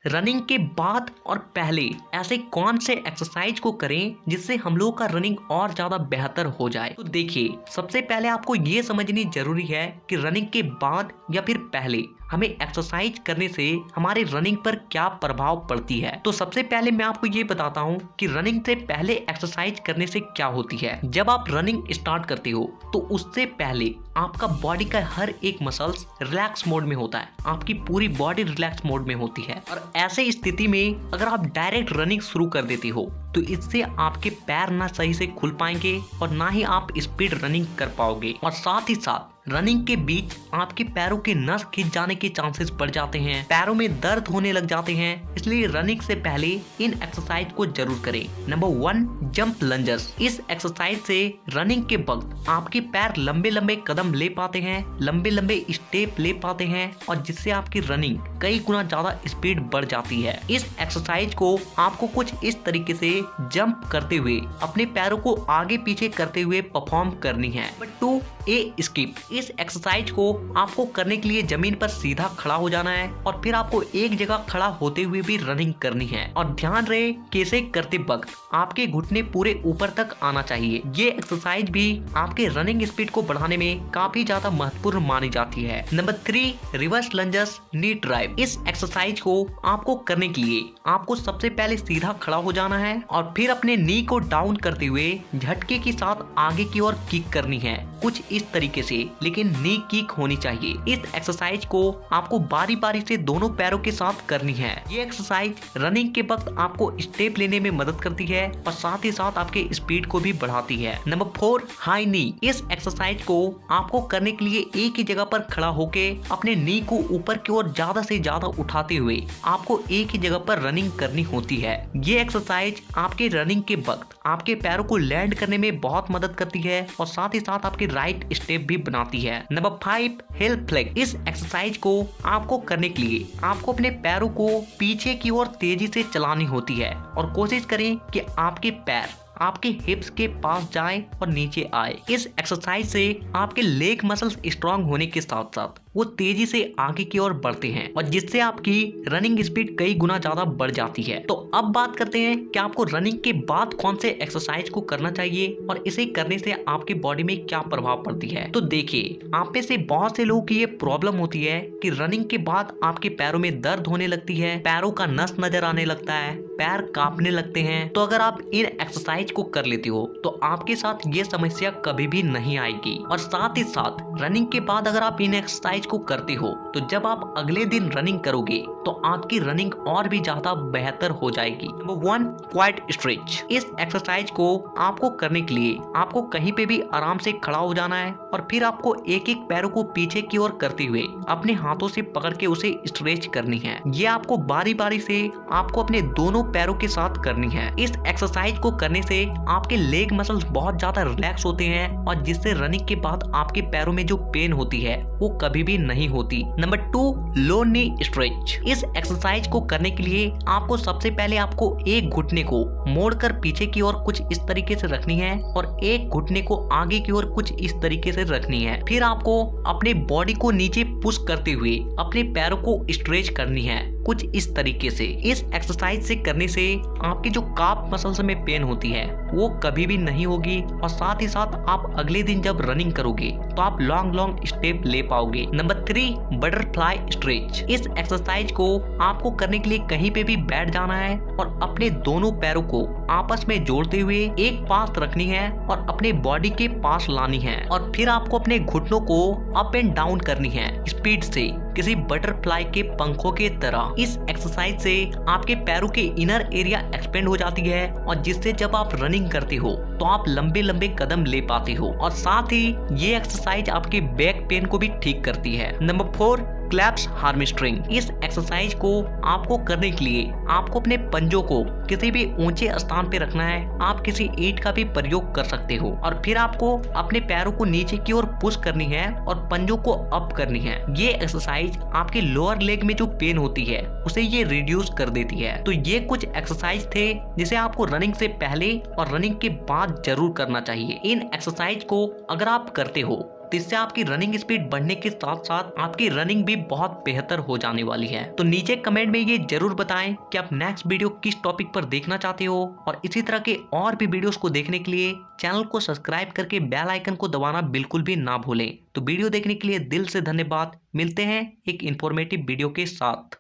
Running के बाद और पहले ऐसे कौन से एक्सरसाइज को करें जिससे हम लोग का रनिंग और ज्यादा बेहतर हो जाए। तो देखिए, सबसे पहले आपको ये समझनी जरूरी है कि रनिंग के बाद या फिर पहले हमें एक्सरसाइज करने से हमारे रनिंग पर क्या प्रभाव पड़ती है। तो सबसे पहले मैं आपको ये बताता हूँ कि रनिंग से पहले एक्सरसाइज करने से क्या होती है। जब आप रनिंग स्टार्ट करते हो तो उससे पहले आपका बॉडी का हर एक मसल्स रिलैक्स मोड में होता है, आपकी पूरी बॉडी रिलैक्स मोड में होती है। और ऐसे स्थिति में अगर आप डायरेक्ट रनिंग शुरू कर देते हो तो इससे आपके पैर ना सही से खुल पाएंगे और ना ही आप स्पीड रनिंग कर पाओगे। और साथ ही साथ रनिंग के बीच आपके पैरों के नस खिंच जाने के चांसेस बढ़ जाते हैं, पैरों में दर्द होने लग जाते हैं। इसलिए रनिंग से पहले इन एक्सरसाइज को जरूर करें। Number 1, jump lunges. इस एक्सरसाइज से रनिंग के वक्त आपके पैर लंबे लंबे कदम ले पाते हैं, लंबे लंबे स्टेप ले पाते हैं और जिससे आपकी रनिंग कई गुना ज्यादा स्पीड बढ़ जाती है। इस एक्सरसाइज को आपको कुछ इस तरीके से जंप करते हुए अपने पैरों को आगे पीछे करते हुए परफॉर्म करनी है। नंबर 2, ए स्किप। इस एक्सरसाइज को आपको करने के लिए जमीन पर सीधा खड़ा हो जाना है और फिर आपको एक जगह खड़ा होते हुए भी रनिंग करनी है। और ध्यान रहे कि इसे करते वक्त आपके घुटने पूरे ऊपर तक आना चाहिए। ये एक्सरसाइज भी आपके रनिंग स्पीड को बढ़ाने में काफी ज्यादा महत्वपूर्ण मानी जाती है। नंबर 3, रिवर्स लंजेस नी ड्राइव। इस एक्सरसाइज को आपको करने के लिए आपको सबसे पहले सीधा खड़ा हो जाना है और फिर अपने नी को डाउन करते हुए झटके के साथ आगे की ओर किक करनी है, कुछ इस तरीके से, लेकिन नी किक होनी चाहिए। इस एक्सरसाइज को आपको बारी बारी से दोनों पैरों के साथ करनी है। ये एक्सरसाइज रनिंग के वक्त आपको स्टेप लेने में मदद करती है और साथ ही साथ आपके स्पीड को भी बढ़ाती है। नंबर 4, हाई नी। इस एक्सरसाइज को आपको करने के लिए एक ही जगह पर खड़ा होके अपने नी को ऊपर की ओर ज्यादा से ज्यादा उठाते हुए आपको एक ही जगह पर रनिंग करनी होती है। ये एक्सरसाइज आपके रनिंग के वक्त आपके पैरों को लैंड करने में बहुत मदद करती है और साथ ही साथ आपके राइट स्टेप भी बनाती है। नंबर 5, हिल फ्लेक्स। इस एक्सरसाइज को आपको करने के लिए आपको अपने पैरों को पीछे की ओर तेजी से चलानी होती है और कोशिश करें कि आपके पैर आपके हिप्स के पास जाएं और नीचे आए। इस एक्सरसाइज से आपके लेग मसल्स स्ट्रांग होने के साथ साथ वो तेजी से आगे की ओर बढ़ते हैं और जिससे आपकी रनिंग स्पीड कई गुना ज्यादा बढ़ जाती है। तो अब बात करते हैं कि आपको रनिंग के बाद कौन से एक्सरसाइज को करना चाहिए और इसे करने से आपकी बॉडी में क्या प्रभाव पड़ती है। तो देखिए, आप में से बहुत से लोगों की ये प्रॉब्लम होती है कि रनिंग के बाद आपके पैरों में दर्द होने लगती है, पैरों का नस नजर आने लगता है, पैर कांपने लगते हैं। तो अगर आप इन एक्सरसाइज को कर लेते हो तो आपके साथ ये समस्या कभी भी नहीं आएगी। और साथ ही साथ रनिंग के बाद अगर आप इन एक्सरसाइज को करते हो तो जब आप अगले दिन रनिंग करोगे तो आपकी रनिंग और भी ज्यादा बेहतर हो जाएगी। Number 1, quad stretch. इस एक्सरसाइज को आपको करने के लिए आपको कहीं पे भी आराम से खड़ा हो जाना है और फिर आपको एक एक पैरों को पीछे की ओर करते हुए अपने हाथों से पकड़ के उसे स्ट्रेच करनी है। ये आपको बारी बारी से आपको अपने दोनों पैरों के साथ करनी है। इस एक्सरसाइज को करने से आपके लेग मसल्स बहुत ज्यादा रिलैक्स होते हैं और जिससे रनिंग के बाद आपके पैरों में जो पेन होती है वो कभी भी नहीं होती। नंबर 2, लो नी स्ट्रेच। इस एक्सरसाइज को करने के लिए आपको सबसे पहले आपको एक घुटने को मोड़कर पीछे की ओर कुछ इस तरीके से रखनी है और एक घुटने को आगे की ओर कुछ इस तरीके से रखनी है। फिर आपको अपने बॉडी को नीचे पुश करते हुए अपने पैरों को स्ट्रेच करनी है, कुछ इस तरीके से। इस एक्सरसाइज से करने से आपकी जो काफ मसल्स में पेन होती है वो कभी भी नहीं होगी और साथ ही साथ आप अगले दिन जब रनिंग करोगे तो आप लॉन्ग स्टेप ले पाओगे। Number 3, butterfly stretch. इस एक्सरसाइज को आपको करने के लिए कहीं पे भी बैठ जाना है और अपने दोनों पैरों को आपस में जोड़ते हुए एक पास रखनी है और अपने बॉडी के पास लानी है और फिर आपको अपने घुटनों को अप एंड डाउन करनी है स्पीड से, किसी बटरफ्लाई के पंखों के तरह। इस एक्सरसाइज से आपके पैरों के इनर एरिया एक्सपेंड हो जाती है और जिससे जब आप रनिंग करते हो तो आप लंबे लंबे कदम ले पाते हो और साथ ही ये एक्सरसाइज आपके बैक पेन को भी ठीक करती है। Number 4, claps hamstring. इस एक्सरसाइज को आपको करने के लिए आपको अपने पंजों को किसी भी ऊंचे स्थान पे रखना है। आप किसी ईंट का भी प्रयोग कर सकते हो और फिर आपको अपने पैरों को नीचे की ओर पुश करनी है और पंजों को अप करनी है। ये एक्सरसाइज आपके लोअर लेग में जो पेन होती है उसे ये रिड्यूस कर देती है। तो ये कुछ एक्सरसाइज थे जिसे आपको रनिंग से पहले और रनिंग के बाद जरूर करना चाहिए। इन एक्सरसाइज को अगर आप करते हो तो इससे आपकी रनिंग स्पीड बढ़ने के साथ साथ आपकी रनिंग भी बहुत बेहतर हो जाने वाली है। तो नीचे कमेंट में ये जरूर बताएं कि आप नेक्स्ट वीडियो किस टॉपिक पर देखना चाहते हो, और इसी तरह के और भी वीडियोस को देखने के लिए चैनल को सब्सक्राइब करके बेल आइकन को दबाना बिल्कुल भी ना भूलें। तो वीडियो देखने के लिए दिल से धन्यवाद। मिलते हैं एक इंफॉर्मेटिव वीडियो के साथ।